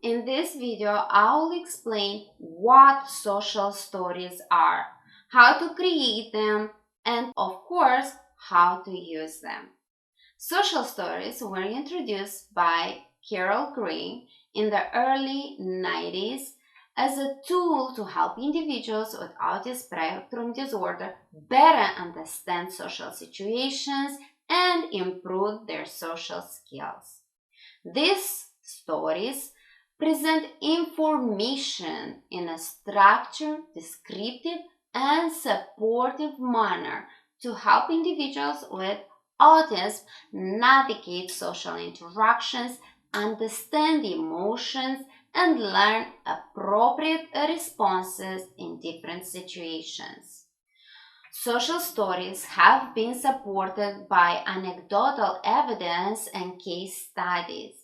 In this video, I will explain what social stories are, how to create them, and of course, how to use them. Social stories were introduced by Carol Gray in the early 90s as a tool to help individuals with autism spectrum disorder better understand social situations and improve their social skills. These stories present information in a structured, descriptive, and supportive manner to help individuals with autism navigate social interactions, understand emotions, and learn appropriate responses in different situations. Social stories have been supported by anecdotal evidence and case studies.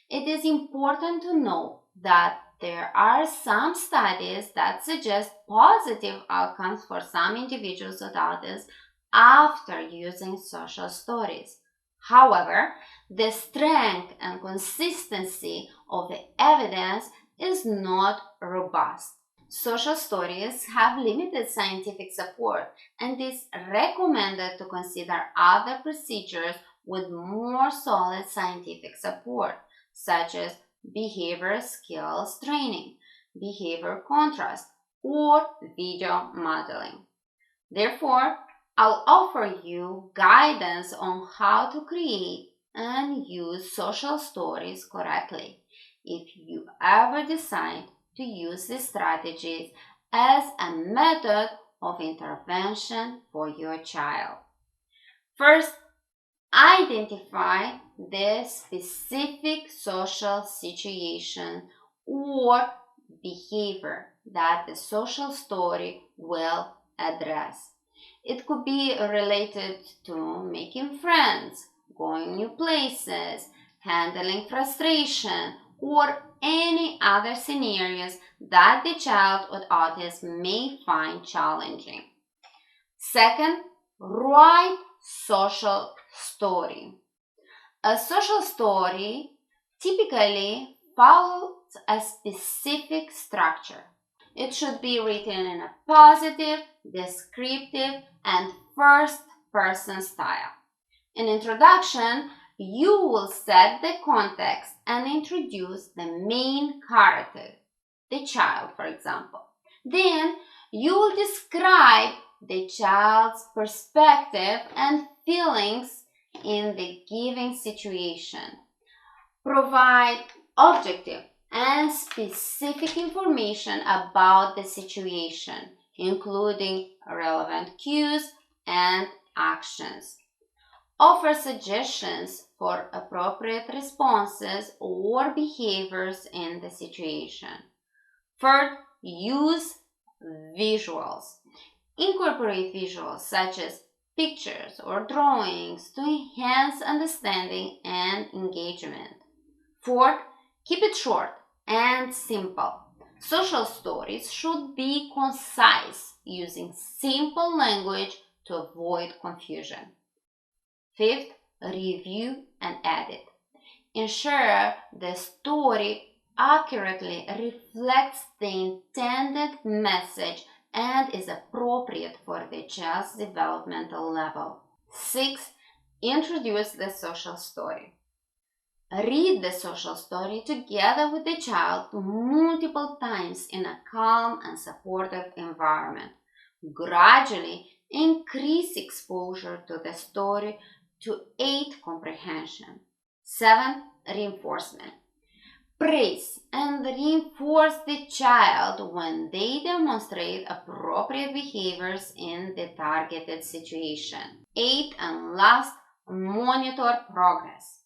It is important to note that there are some studies that suggest positive outcomes for some individuals with autism after using social stories. However, the strength and consistency of the evidence is not robust. Social stories have limited scientific support, and it is recommended to consider other procedures with more solid scientific support, such as behavior skills training, behavior contrast, or video modeling. Therefore, I'll offer you guidance on how to create and use social stories correctly if you ever decide to use these strategies as a method of intervention for your child. First, identify the specific social situation or behavior that the social story will address. It could be related to making friends, going new places, handling frustration, or any other scenarios that the child with autism may find challenging. Second, write social story. A social story typically follows a specific structure. It should be written in a positive, descriptive, and first-person style. In introduction, you will set the context and introduce the main character, the child, for example. Then you will describe the child's perspective and feelings in the given situation. Provide objective and specific information about the situation, including relevant cues and actions. Offer suggestions for appropriate responses or behaviors in the situation. Third, use visuals. Incorporate visuals such as pictures or drawings to enhance understanding and engagement. Fourth, keep it short and simple. Social stories should be concise, using simple language to avoid confusion. Fifth, review and edit. Ensure the story accurately reflects the intended message and is appropriate for the child's developmental level. Sixth, introduce the social story. Read the social story together with the child multiple times in a calm and supportive environment. Gradually increase exposure to the story to aid comprehension. 7. Reinforcement. Praise and reinforce the child when they demonstrate appropriate behaviors in the targeted situation. 8. And last, monitor progress.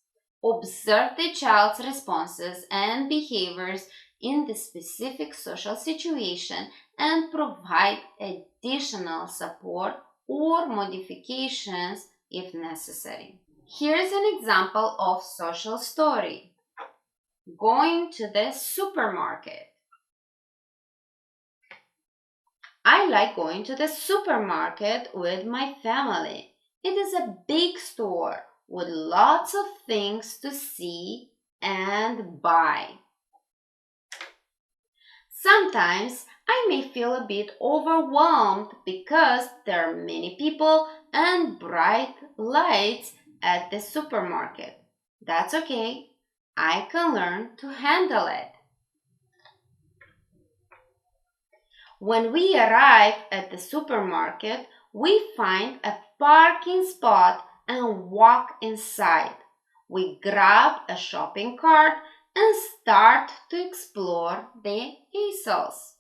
Observe the child's responses and behaviors in the specific social situation and provide additional support or modifications if necessary. Here's an example of social story. Going to the supermarket. I like going to the supermarket with my family. It is a big store with lots of things to see and buy. Sometimes I may feel a bit overwhelmed because there are many people and bright lights at the supermarket. That's okay. I can learn to handle it. When we arrive at the supermarket, we find a parking spot and walk inside. We grab a shopping cart and start to explore the aisles.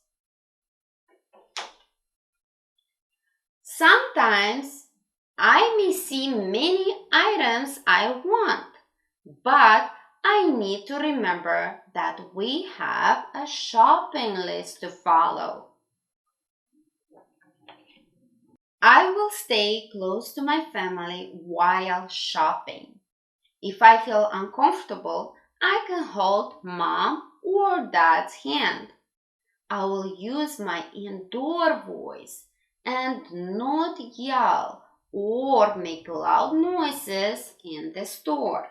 Sometimes I may see many items I want, but I need to remember that we have a shopping list to follow. I will stay close to my family while shopping. If I feel uncomfortable, I can hold mom or dad's hand. I will use my indoor voice and not yell or make loud noises in the store.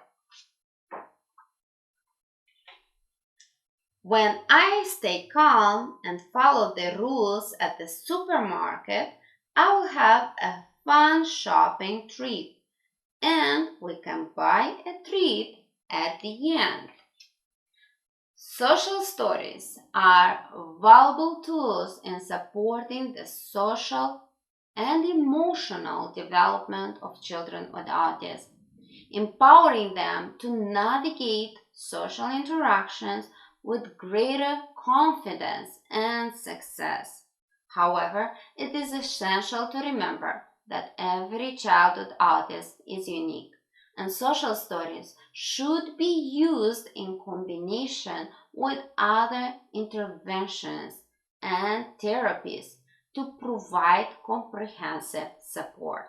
When I stay calm and follow the rules at the supermarket, I will have a fun shopping trip and we can buy a treat at the end. Social stories are valuable tools in supporting the social and emotional development of children with autism, empowering them to navigate social interactions with greater confidence and success. However, it is essential to remember that every child with autism is unique, and social stories should be used in combination with other interventions and therapies to provide comprehensive support.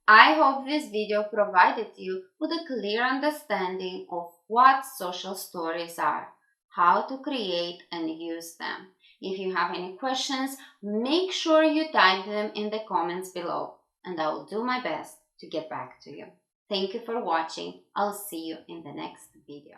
I hope this video provided you with a clear understanding of what social stories are, how to create and use them. If you have any questions, make sure you type them in the comments below, and I will do my best to get back to you. Thank you for watching. I'll see you in the next video.